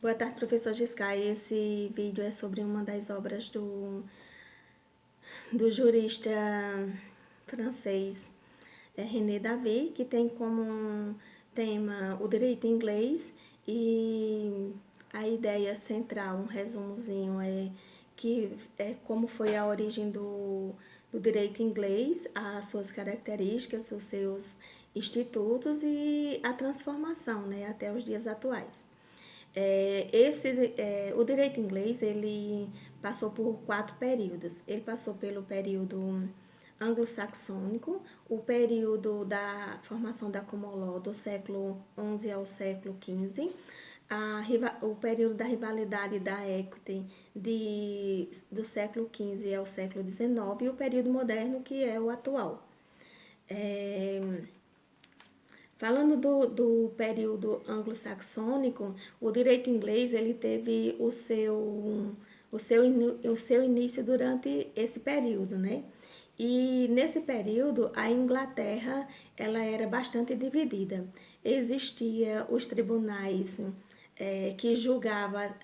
Boa tarde, professor Giscay. Esse vídeo é sobre uma das obras do jurista francês René Davy, que tem como tema o direito inglês, e a ideia central, um resumozinho, é como foi a origem do direito inglês, as suas características, os seus institutos e a transformação, né, até os dias atuais. O direito inglês, ele passou por 4 períodos. Ele passou pelo período anglo-saxônico, o período da formação da common law do século XI ao século XV, o período da rivalidade e da equity do século XV ao século XIX e o período moderno, que é o atual. Falando do período anglo-saxônico, o direito inglês ele teve o seu início durante esse período, né? E nesse período a Inglaterra ela era bastante dividida. Existia os tribunais que julgava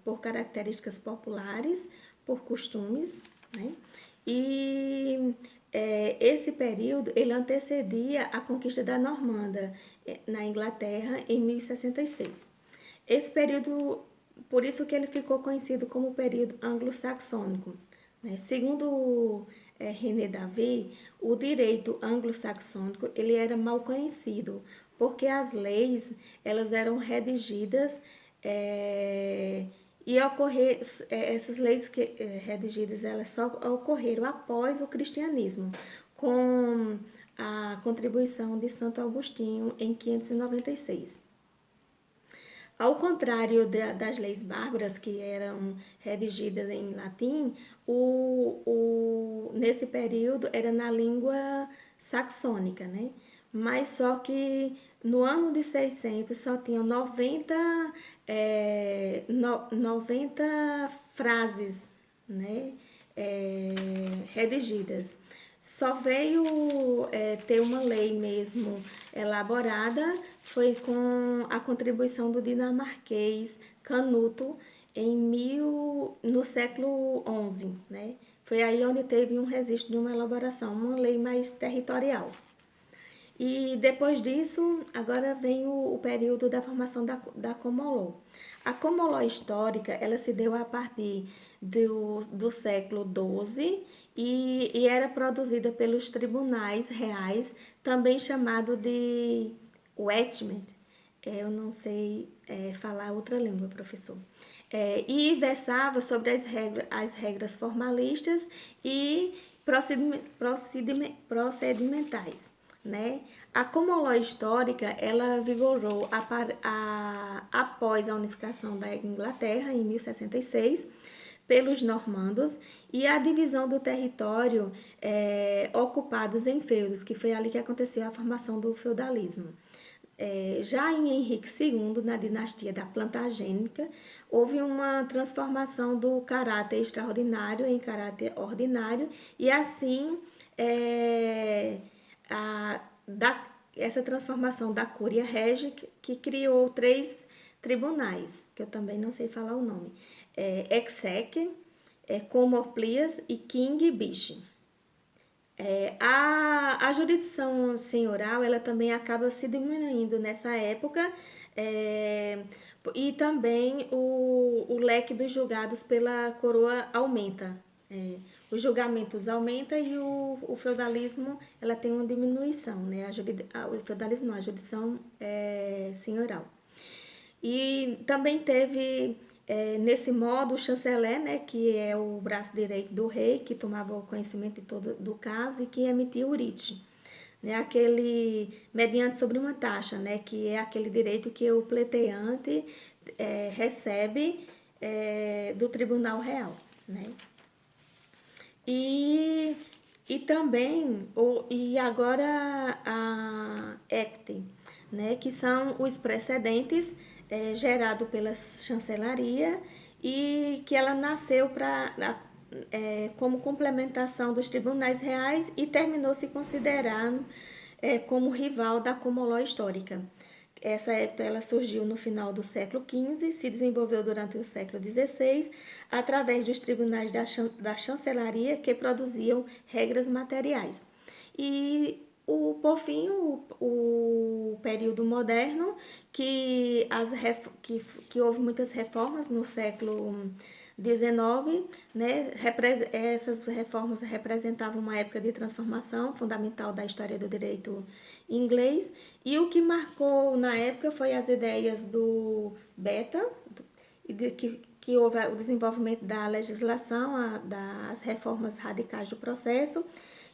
por características populares, por costumes, né? E esse período ele antecedia a conquista da Normanda na Inglaterra em 1066. Esse período, por isso que ele ficou conhecido como o período anglo-saxônico, né? Segundo René Davy, o direito anglo-saxônico ele era mal conhecido porque as leis elas eram redigidas e essas leis redigidas elas só ocorreram após o cristianismo, com a contribuição de Santo Agostinho em 596. Ao contrário das leis bárbaras, que eram redigidas em latim, nesse período era na língua saxônica, né? Mas só que no ano de 600 só tinham 90 frases, né? Redigidas. Só veio ter uma lei mesmo elaborada, foi com a contribuição do dinamarquês Canuto no século XI, né? Foi aí onde teve um registro de uma elaboração, uma lei mais territorial. E depois disso, agora vem o período da formação da common law. A common law histórica, ela se deu a partir do século XII e era produzida pelos tribunais reais, também chamado de Wetment. Eu não sei falar outra língua, professor. E versava sobre as regras formalistas e procedimentais, né? A common law histórica ela vigorou após a unificação da Inglaterra em 1066 pelos normandos e a divisão do território ocupados em feudos, que foi ali que aconteceu a formação do feudalismo. Já em Henrique II, na dinastia da Plantagênica, houve uma transformação do caráter extraordinário em caráter ordinário e assim essa transformação da Cúria Régia que criou 3 tribunais, que eu também não sei falar o nome, Exeque, Comorplias e King Bish. A jurisdição senhoral ela também acaba se diminuindo nessa época e também o leque dos julgados pela coroa aumenta. Os julgamentos aumentam e o feudalismo ela tem uma diminuição, né? O feudalismo não, a jurisdição senhoral. E também teve, nesse modo, o chanceler, né, que é o braço direito do rei, que tomava o conhecimento de todo do caso e que emitia o writ, né, aquele mediante sobre uma taxa, né, que é aquele direito que o pleiteante recebe do Tribunal Real, né. E também, e agora a equity, né, que são os precedentes gerados pela chancelaria e que ela nasceu como complementação dos tribunais reais e terminou se considerando como rival da common law histórica. Essa época ela surgiu no final do século XV, se desenvolveu durante o século XVI, através dos tribunais da chancelaria que produziam regras materiais. E por fim, o período moderno, que houve muitas reformas no século XIX, né? Essas reformas representavam uma época de transformação fundamental da história do direito inglês, e o que marcou na época foi as ideias do Beta, que houve o desenvolvimento da legislação, das reformas radicais do processo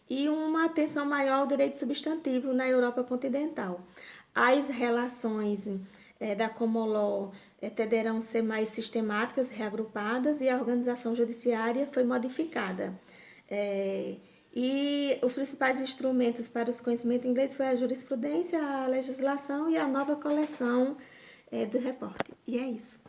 e uma atenção maior ao direito substantivo na Europa continental. As relações da common law tenderão a ser mais sistemáticas, reagrupadas, e a organização judiciária foi modificada. E os principais instrumentos para os conhecimentos ingleses foi a jurisprudência, a legislação e a nova coleção do repórter. E é isso.